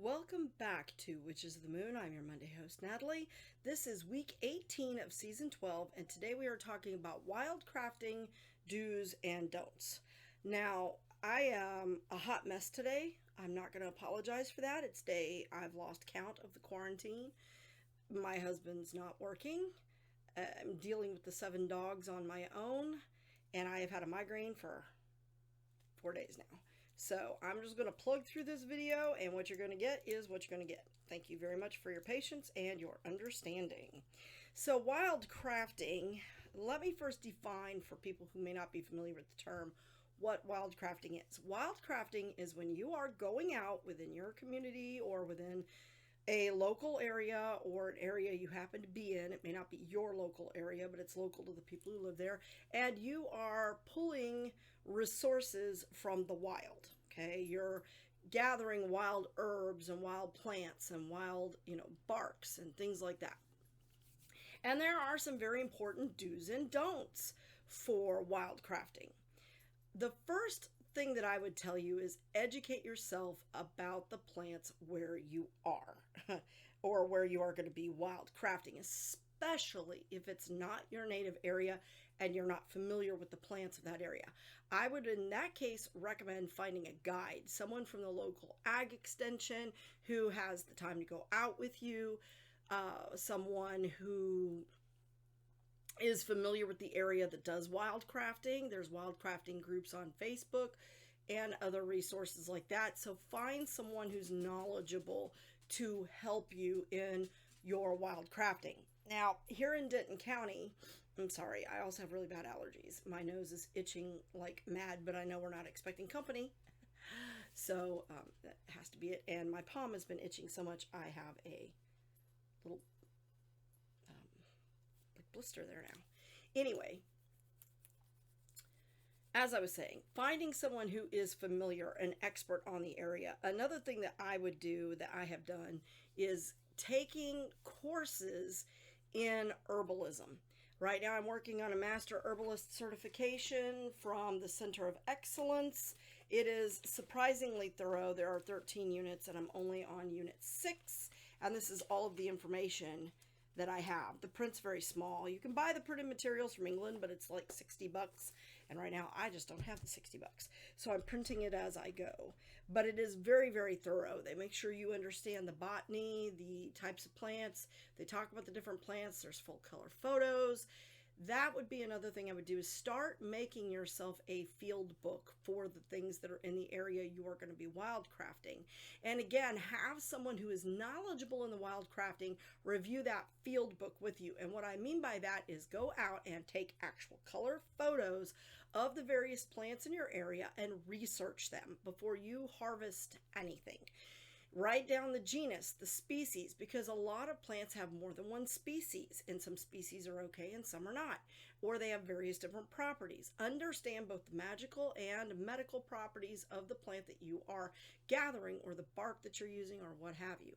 Welcome back to Witches of the Moon. I'm your Monday host, Natalie. This is week 18 of season 12, and today we are talking about wildcrafting do's and don'ts. Now, I am a hot mess today. I'm not going to apologize for that. It's day I've lost count of the quarantine. My husband's not working. I'm dealing with the 7 dogs on my own, and I have had a migraine for 4 days now. So I'm just going to plug through this video, and what you're going to get is what you're going to get. Thank you very much for your patience and your understanding. So wildcrafting, let me first define for people who may not be familiar with the term what wildcrafting is. Wildcrafting is when you are going out within your community or within a local area or an area you happen to be in. It may not be your local area, but it's local to the people who live there. And you are pulling resources from the wild. Okay, you're gathering wild herbs and wild plants and wild, barks and things like that. And there are some very important do's and don'ts for wildcrafting. The first thing that I would tell you is educate yourself about the plants where you are or where you are going to be wildcrafting, especially if it's not your native area and you're not familiar with the plants of that area. I would, in that case, recommend finding a guide, someone from the local ag extension who has the time to go out with you, someone who is familiar with the area that does wildcrafting. There's wildcrafting groups on Facebook and other resources like that. So find someone who's knowledgeable to help you in your wildcrafting. Now, here in Denton County, I'm sorry, I also have really bad allergies. My nose is itching like mad, but I know we're not expecting company. So that has to be it. And my palm has been itching so much, I have a little blister there now. Anyway, as I was saying, finding someone who is familiar, an expert on the area. Another thing that I would do, that I have done, is taking courses in herbalism. Right now I'm working on a master herbalist certification from the Center of Excellence. It is surprisingly thorough. There are 13 units and I'm only on unit 6, and this is all of the information that I have. The print's very small. You can buy the printed materials from England, but it's like $60. And right now I just don't have the $60. So I'm printing it as I go. But it is very, very thorough. They make sure you understand the botany, the types of plants. They talk about the different plants. There's full color photos. That would be another thing I would do, is start making yourself a field book for the things that are in the area you are going to be wildcrafting. And again, have someone who is knowledgeable in the wildcrafting review that field book with you. And what I mean by that is go out and take actual color photos of the various plants in your area and research them before you harvest anything. Write down the genus, the species, because a lot of plants have more than one species, and some species are okay and some are not, or they have various different properties. Understand both the magical and medical properties of the plant that you are gathering, or the bark that you're using, or what have you.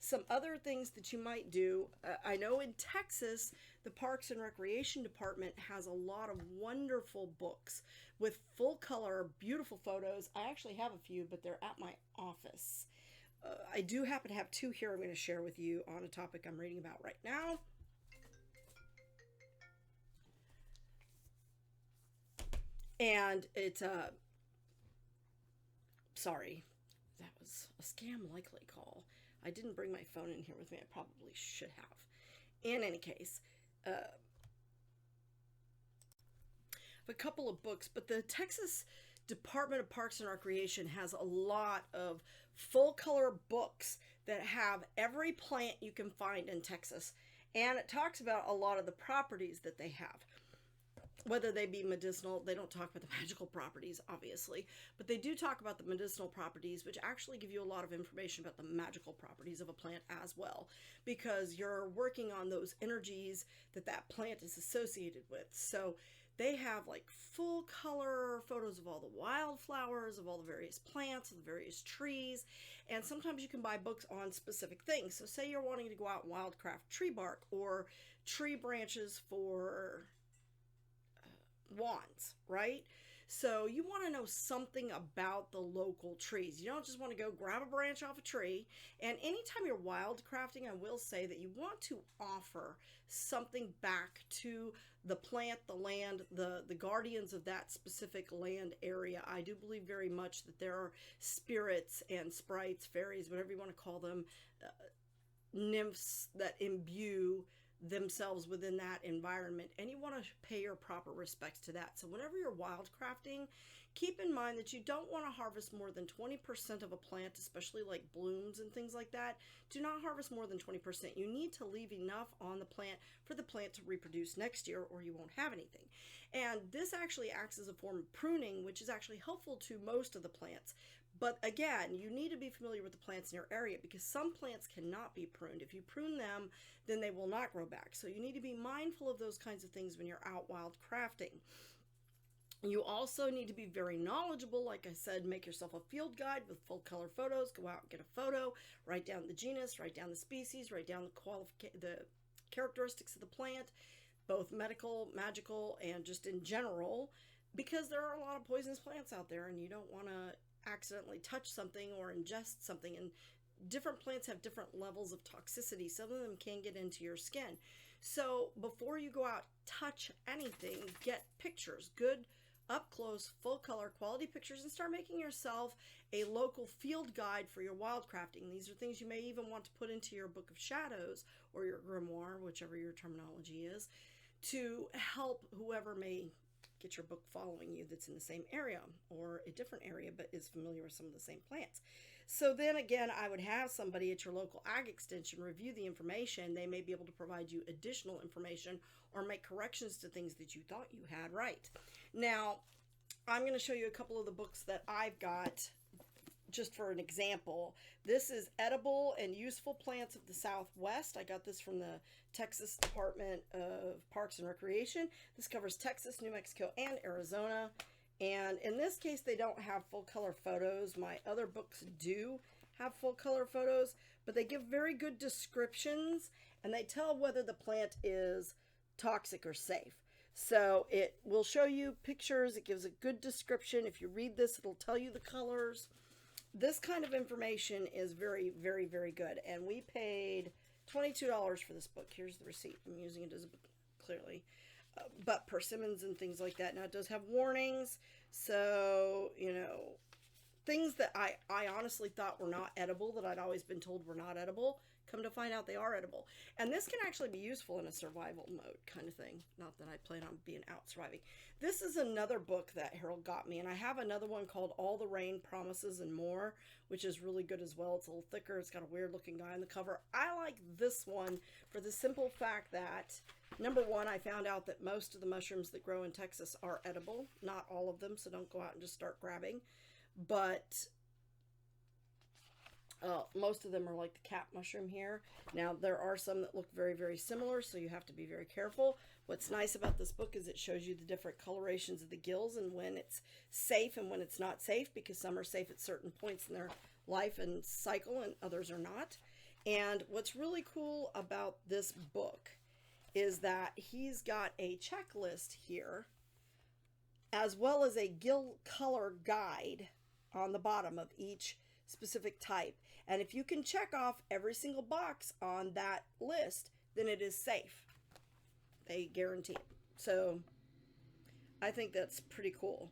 Some other things that you might do, I know in Texas, the Parks and Recreation Department has a lot of wonderful books with full color, beautiful photos. I actually have a few, but they're at my office. I do happen to have 2 here I'm going to share with you on a topic I'm reading about right now. And it's sorry, that was a scam likely call. I didn't bring my phone in here with me. I probably should have. In any case, a couple of books, but the Texas Department of Parks and Recreation has a lot of full color books that have every plant you can find in Texas. And it talks about a lot of the properties that they have, whether they be medicinal. They don't talk about the magical properties, obviously, but they do talk about the medicinal properties, which actually give you a lot of information about the magical properties of a plant as well, because you're working on those energies that that plant is associated with. So they have like full color photos of all the wildflowers, of all the various plants, of the various trees, and sometimes you can buy books on specific things. So say you're wanting to go out and wildcraft tree bark or tree branches for wands, right? So you want to know something about the local trees. You don't just want to go grab a branch off a tree. And anytime you're wildcrafting, I will say that you want to offer something back to the plant, the land, the guardians of that specific land area. I do believe very much that there are spirits and sprites, fairies, whatever you want to call them, nymphs that imbue themselves within that environment, and you want to pay your proper respects to that. So whenever you're wildcrafting, keep in mind that you don't want to harvest more than 20% of a plant, especially like blooms and things like that. Do not harvest more than 20%. You need to leave enough on the plant for the plant to reproduce next year, or you won't have anything. And this actually acts as a form of pruning, which is actually helpful to most of the plants. But again, you need to be familiar with the plants in your area, because some plants cannot be pruned. If you prune them, then they will not grow back. So you need to be mindful of those kinds of things when you're out wild crafting. You also need to be very knowledgeable. Like I said, make yourself a field guide with full color photos. Go out and get a photo, write down the genus, write down the species, write down the characteristics of the plant, both medical, magical, and just in general, because there are a lot of poisonous plants out there, and you don't want to accidentally touch something or ingest something. And different plants have different levels of toxicity. Some of them can get into your skin. So before you go out, touch anything, get pictures, good up close, full color, quality pictures, and start making yourself a local field guide for your wildcrafting. These are things you may even want to put into your book of shadows or your grimoire, whichever your terminology is, to help whoever may get your book following you that's in the same area or a different area but is familiar with some of the same plants. So then again, I would have somebody at your local ag extension review the information. They may be able to provide you additional information or make corrections to things that you thought you had right. Now, I'm going to show you a couple of the books that I've got just for an example. This is Edible and Useful Plants of the Southwest. I got this from the Texas Department of Parks and Recreation. This covers Texas, New Mexico, and Arizona. And in this case, they don't have full color photos. My other books do have full color photos, but they give very good descriptions, and they tell whether the plant is toxic or safe. So it will show you pictures. It gives a good description. If you read this, it'll tell you the colors. This kind of information is very, very, very good. And we paid $22 for this book. Here's the receipt. I'm using it as a book, clearly. But persimmons and things like that. Now, it does have warnings. So, you know, things that I honestly thought were not edible, that I'd always been told were not edible, come to find out they are edible. And this can actually be useful in a survival mode kind of thing. Not that I plan on being out surviving. This is another book that Harold got me. And I have another one called All the Rain, Promises, and More, which is really good as well. It's a little thicker. It's got a weird looking guy on the cover. I like this one for the simple fact that, number one, I found out that most of the mushrooms that grow in Texas are edible. Not all of them, so don't go out and just start grabbing. But most of them are like the cap mushroom here. Now, there are some that look very, very similar, so you have to be very careful. What's nice about this book is it shows you the different colorations of the gills and when it's safe and when it's not safe, because some are safe at certain points in their life and cycle and others are not. And what's really cool about this book is that he's got a checklist here, as well as a gill color guide on the bottom of each specific type. And if you can check off every single box on that list, then it is safe. They guarantee it. So I think that's pretty cool.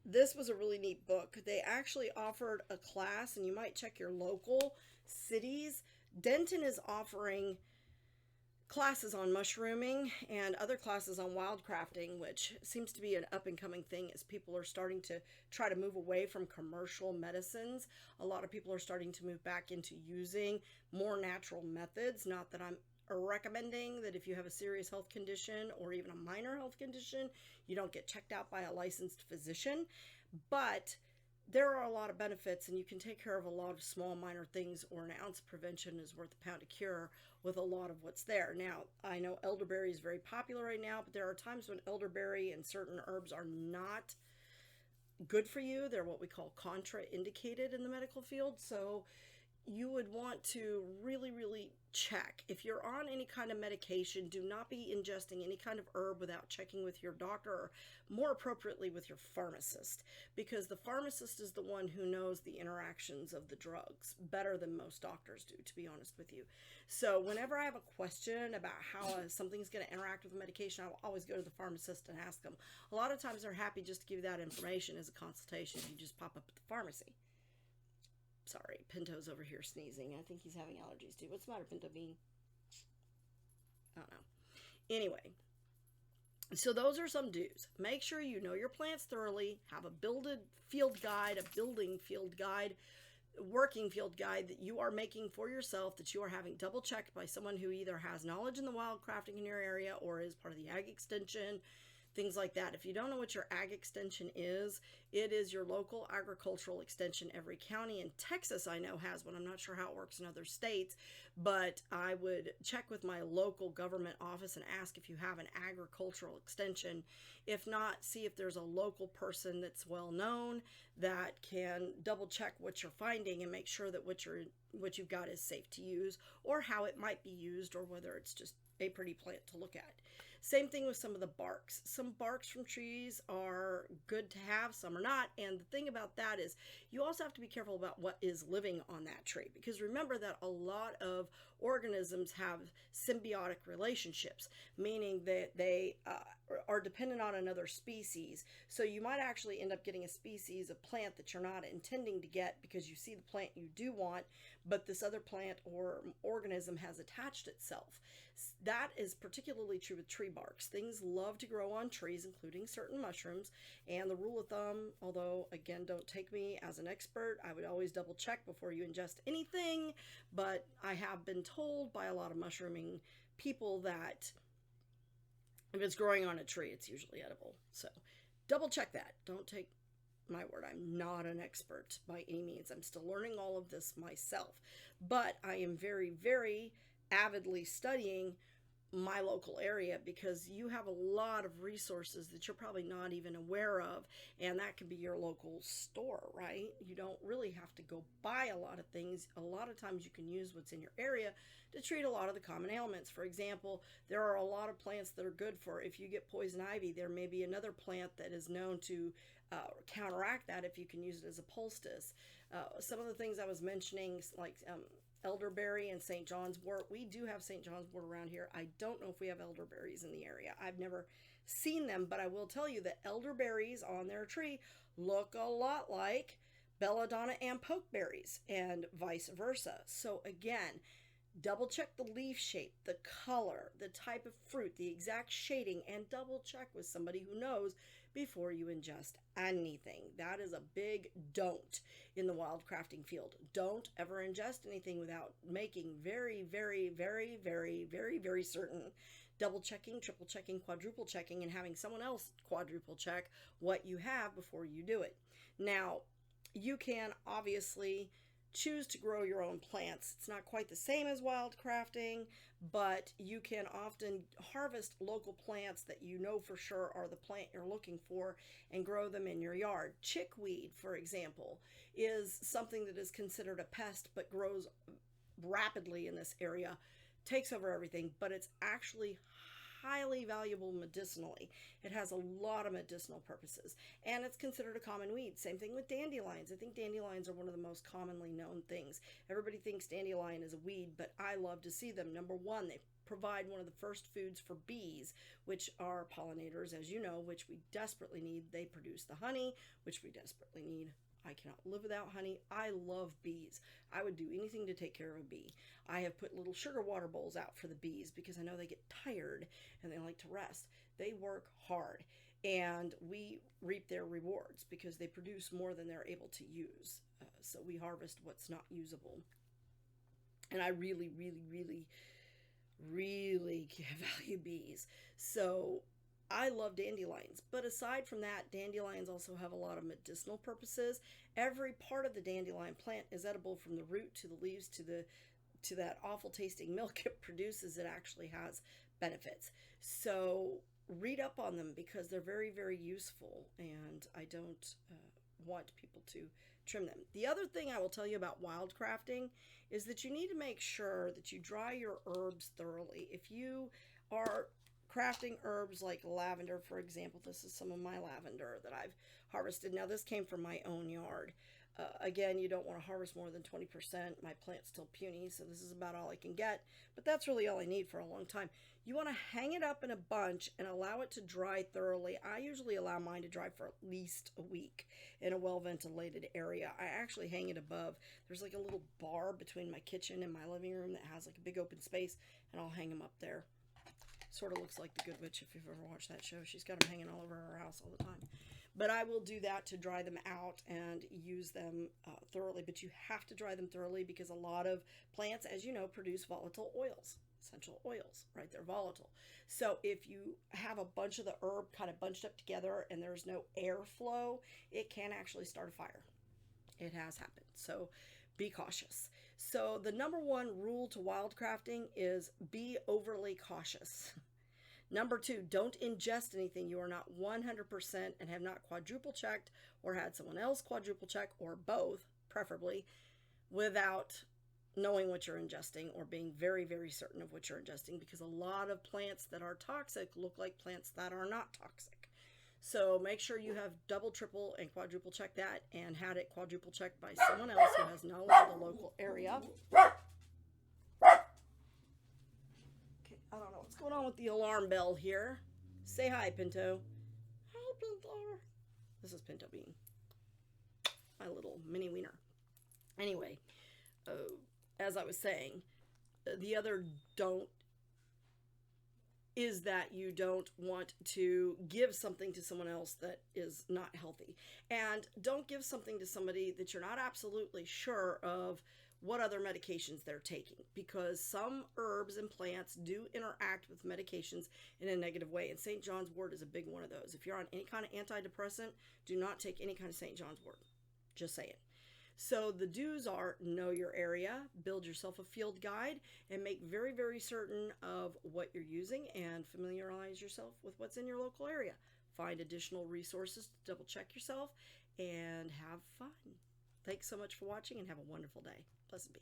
This was a really neat book. They actually offered a class, and you might check your local cities. Denton is offering classes on mushrooming and other classes on wildcrafting, which seems to be an up-and-coming thing as people are starting to try to move away from commercial medicines. A lot of people are starting to move back into using more natural methods. Not that I'm recommending that if you have a serious health condition or even a minor health condition, you don't get checked out by a licensed physician, but there are a lot of benefits, and you can take care of a lot of small minor things, or an ounce of prevention is worth a pound of cure with a lot of what's there. Now, I know elderberry is very popular right now, but there are times when elderberry and certain herbs are not good for you. They're what we call contraindicated in the medical field. So you would want to really, really check. If you're on any kind of medication, do not be ingesting any kind of herb without checking with your doctor, or more appropriately with your pharmacist, because the pharmacist is the one who knows the interactions of the drugs better than most doctors do, to be honest with you. So whenever I have a question about how something's going to interact with the medication, I will always go to the pharmacist and ask them. A lot of times they're happy just to give you that information as a consultation. You just pop up at the pharmacy. Sorry, Pinto's over here sneezing. I think he's having allergies too. What's the matter, Pinto Bean? I don't know. Anyway, so those are some do's. Make sure you know your plants thoroughly. Have a building field guide, working field guide that you are making for yourself, that you are having double checked by someone who either has knowledge in the wildcrafting in your area or is part of the ag extension, things like that. If you don't know what your ag extension is, it is your local agricultural extension. Every county in Texas I know has one. I'm not sure how it works in other states, but I would check with my local government office and ask if you have an agricultural extension. If not, see if there's a local person that's well known that can double check what you're finding and make sure that what you've got is safe to use, or how it might be used, or whether it's just a pretty plant to look at. Same thing with some of the barks. Some barks from trees are good to have, some are not. And the thing about that is you also have to be careful about what is living on that tree, because remember that a lot of organisms have symbiotic relationships, meaning that they are dependent on another species. So you might actually end up getting a species of plant that you're not intending to get because you see the plant you do want, but this other plant or organism has attached itself. That is particularly true with tree barks. Things love to grow on trees, including certain mushrooms. And the rule of thumb, although again, don't take me as an expert, I would always double check before you ingest anything. But I have been told by a lot of mushrooming people that if it's growing on a tree, it's usually edible. So double check that. Don't take my word. I'm not an expert by any means. I'm still learning all of this myself. But I am very, very avidly studying my local area, because you have a lot of resources that you're probably not even aware of, and that could be your local store, right? You don't really have to go buy a lot of things. A lot of times you can use what's in your area to treat a lot of the common ailments. For example, there are a lot of plants that are good for, if you get poison ivy, there may be another plant that is known to counteract that if you can use it as a poultice. Some of the things I was mentioning, like elderberry and St. John's wort. We do have St. John's wort around here. I don't know if we have elderberries in the area. I've never seen them, but I will tell you that elderberries on their tree look a lot like belladonna and pokeberries, and vice versa. So again, double check the leaf shape, the color, the type of fruit, the exact shading, and double check with somebody who knows before you ingest anything. That is a big don't in the wildcrafting field. Don't ever ingest anything without making very, very, very, very, very, very certain, double checking, triple checking, quadruple checking, and having someone else quadruple check what you have before you do it. Now, you can obviously choose to grow your own plants. It's not quite the same as wildcrafting, but you can often harvest local plants that you know for sure are the plant you're looking for and grow them in your yard. Chickweed, for example, is something that is considered a pest but grows rapidly in this area, takes over everything, but it's actually highly valuable medicinally. It has a lot of medicinal purposes, and it's considered a common weed. Same thing with dandelions. I think dandelions are one of the most commonly known things. Everybody thinks dandelion is a weed, but I love to see them. Number one, they provide one of the first foods for bees, which are pollinators, as you know, which we desperately need. They produce the honey, which we desperately need. I cannot live without honey. I love bees. I would do anything to take care of a bee. I have put little sugar water bowls out for the bees because I know they get tired and they like to rest. They work hard, and we reap their rewards because they produce more than they're able to use. So we harvest what's not usable. And I really, really, really, really value bees. So I love dandelions, but aside from that, dandelions also have a lot of medicinal purposes. Every part of the dandelion plant is edible, from the root to the leaves to that awful tasting milk it produces. It actually has benefits. So read up on them because they're very, very useful, and I don't want people to trim them. The other thing I will tell you about wildcrafting is that you need to make sure that you dry your herbs thoroughly. If you are crafting herbs like lavender, for example, this is some of my lavender that I've harvested. Now, this came from my own yard. Again, you don't want to harvest more than 20%. My plant's still puny, so this is about all I can get, but that's really all I need for a long time. You want to hang it up in a bunch and allow it to dry thoroughly. I usually allow mine to dry for at least a week in a well-ventilated area. I actually hang it above. There's like a little bar between my kitchen and my living room that has like a big open space, and I'll hang them up there. Sort of looks like the Good Witch if you've ever watched that show. She's got them hanging all over her house all the time. But I will do that to dry them out and use them thoroughly. But you have to dry them thoroughly because a lot of plants, as you know, produce volatile oils, essential oils, right? They're volatile. So if you have a bunch of the herb kind of bunched up together and there's no airflow, it can actually start a fire. It has happened. So be cautious. So the number one rule to wildcrafting is be overly cautious. Number two, don't ingest anything you are not 100% and have not quadruple checked or had someone else quadruple check, or both, preferably, without knowing what you're ingesting or being very, very certain of what you're ingesting, because a lot of plants that are toxic look like plants that are not toxic. So make sure you have double, triple, and quadruple check that, and had it quadruple checked by someone else who has knowledge of the local area. I don't know what's going on with the alarm bell here. Say hi, Pinto. Hi, Pinto. This is Pinto Bean, my little mini wiener. Anyway, as I was saying, the other don't is that you don't want to give something to someone else that is not healthy. And don't give something to somebody that you're not absolutely sure of what other medications they're taking, because some herbs and plants do interact with medications in a negative way, and St. John's wort is a big one of those. If you're on any kind of antidepressant, do not take any kind of St. John's wort. Just saying. So the do's are: know your area, build yourself a field guide, and make very, very certain of what you're using, and familiarize yourself with what's in your local area. Find additional resources to double check yourself, and have fun. Thanks so much for watching, and have a wonderful day. Blessed be.